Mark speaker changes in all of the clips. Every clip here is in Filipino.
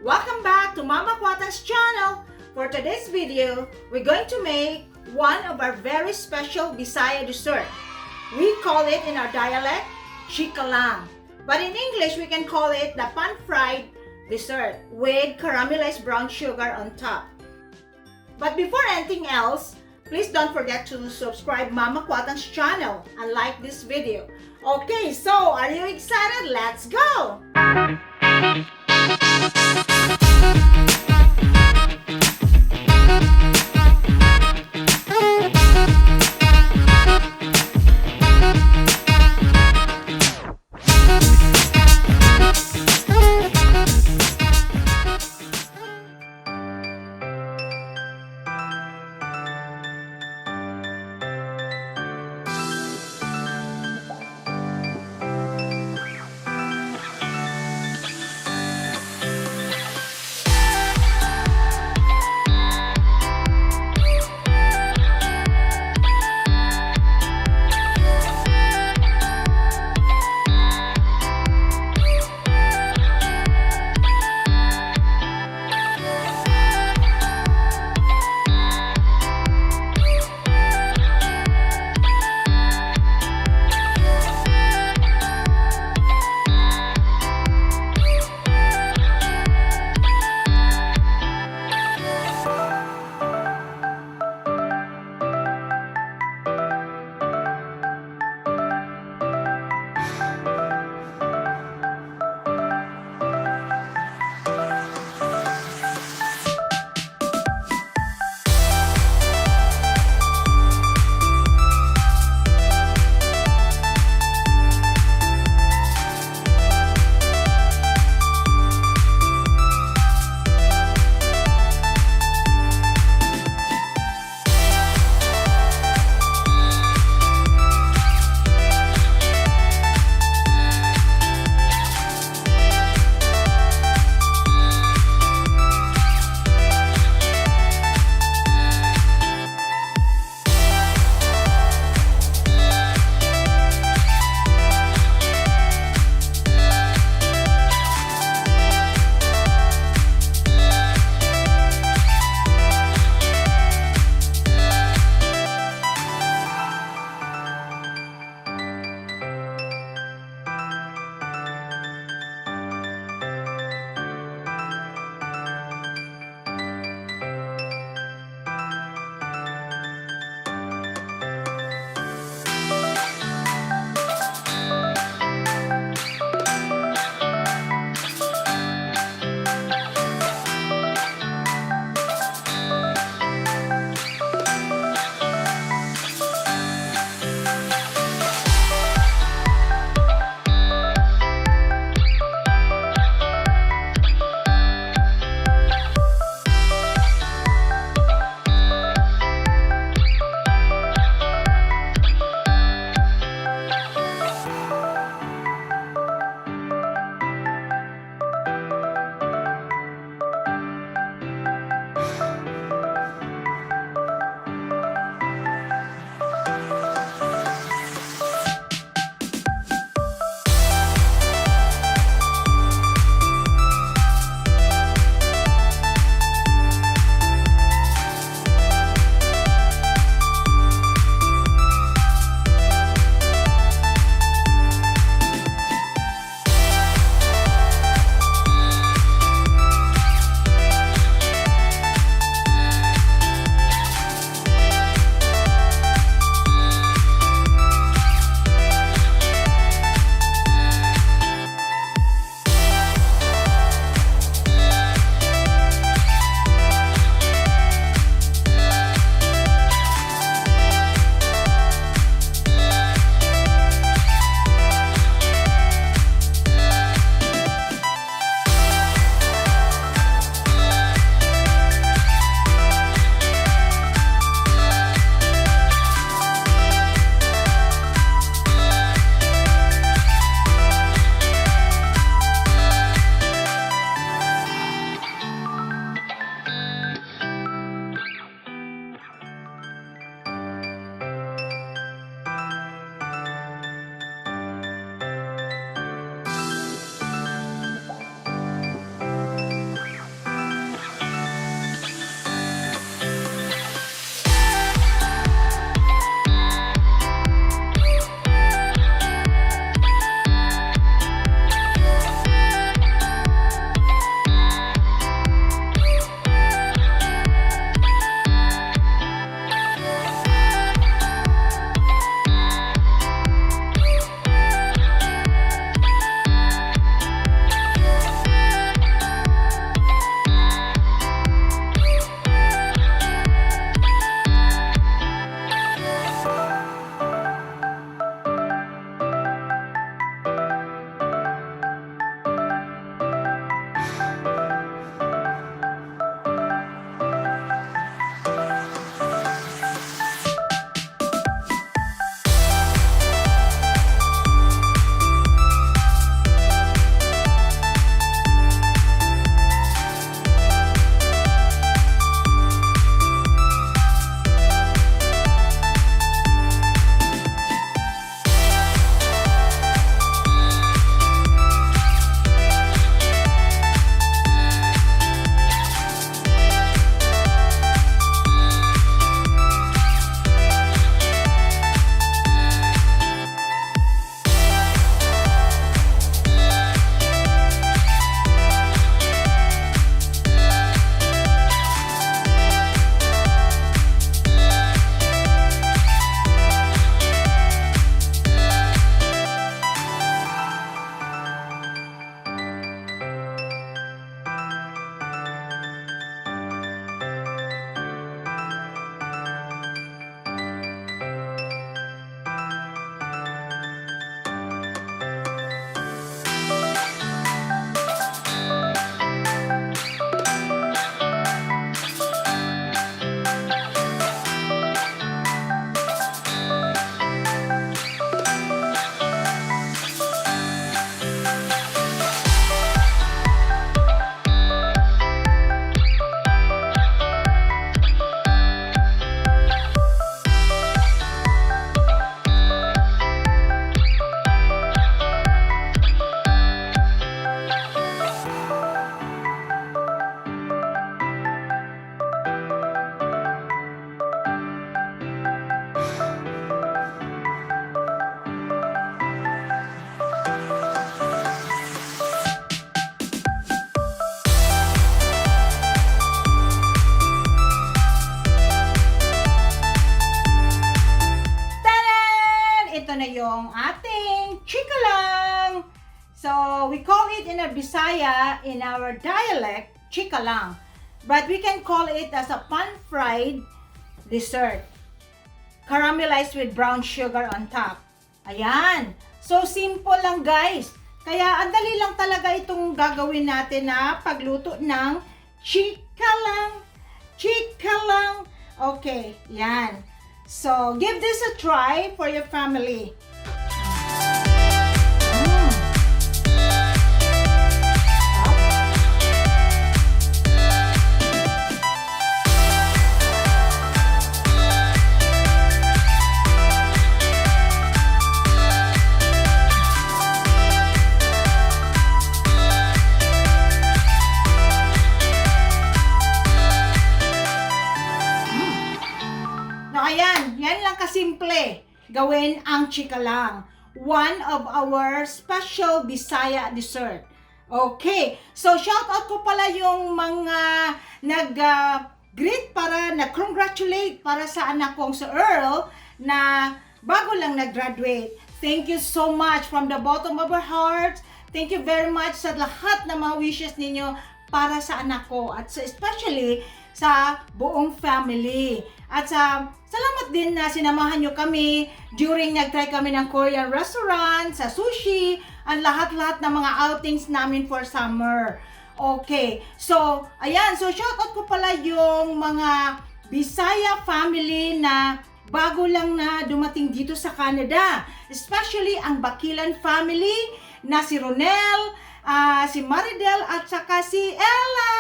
Speaker 1: Welcome back to Mama Kwata's channel. For today's video, we're going to make one of our very special Bisaya dessert. We call it in our dialect, Chikalang. But in English, we can call it the pan-fried dessert with caramelized brown sugar on top. But before anything else, please don't forget to subscribe Mama Kwata's channel and like this video. Okay, so are you excited? Let's go! yung ating Chikalang. So, we call it in a Bisaya, in our dialect, Chikalang. But we can call it as a pan-fried dessert. Caramelized with brown sugar on top. Ayan. So, simple lang guys. Kaya, ang dali lang talaga itong gagawin natin na pagluto ng Chikalang. Chikalang. Okay, yan. So, give this a try for your family. Ayan, yan lang kasimple gawin ang Chikalang. One of our special Bisaya dessert. Okay, so shout out ko pala yung mga nag-greet para nag-congratulate para sa anak kong si Earl na bago lang nag-graduate. Thank you so much from the bottom of our hearts. Thank you very much sa lahat ng mga wishes ninyo para sa anak ko at especially sa buong family. At salamat din na sinamahan nyo kami during nag-try kami ng Korean restaurant, sa sushi, ang lahat-lahat ng mga outings namin for summer. Okay, so, ayan. So, shoutout ko pala yung mga Bisaya family na bago lang na dumating dito sa Canada. Especially ang Bakilan family na si Ronel, si Maridel at saka si Ella.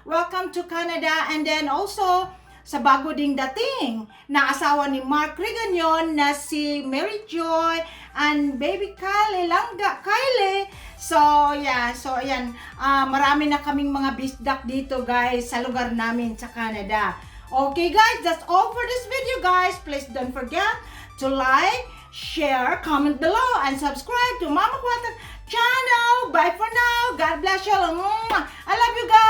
Speaker 1: Welcome to Canada. And then also, sa bago ding dating na asawa ni Mark Riganyon na si Mary Joy and baby Kylie, Langga Kylie. So, yeah. So, ayan. Marami na kaming mga bisdak dito, guys, sa lugar namin sa Canada. Okay, guys. That's all for this video, guys. Please don't forget to like, share, comment below, and subscribe to Mama Kwata channel. Bye for now. God bless you all. I love you, guys.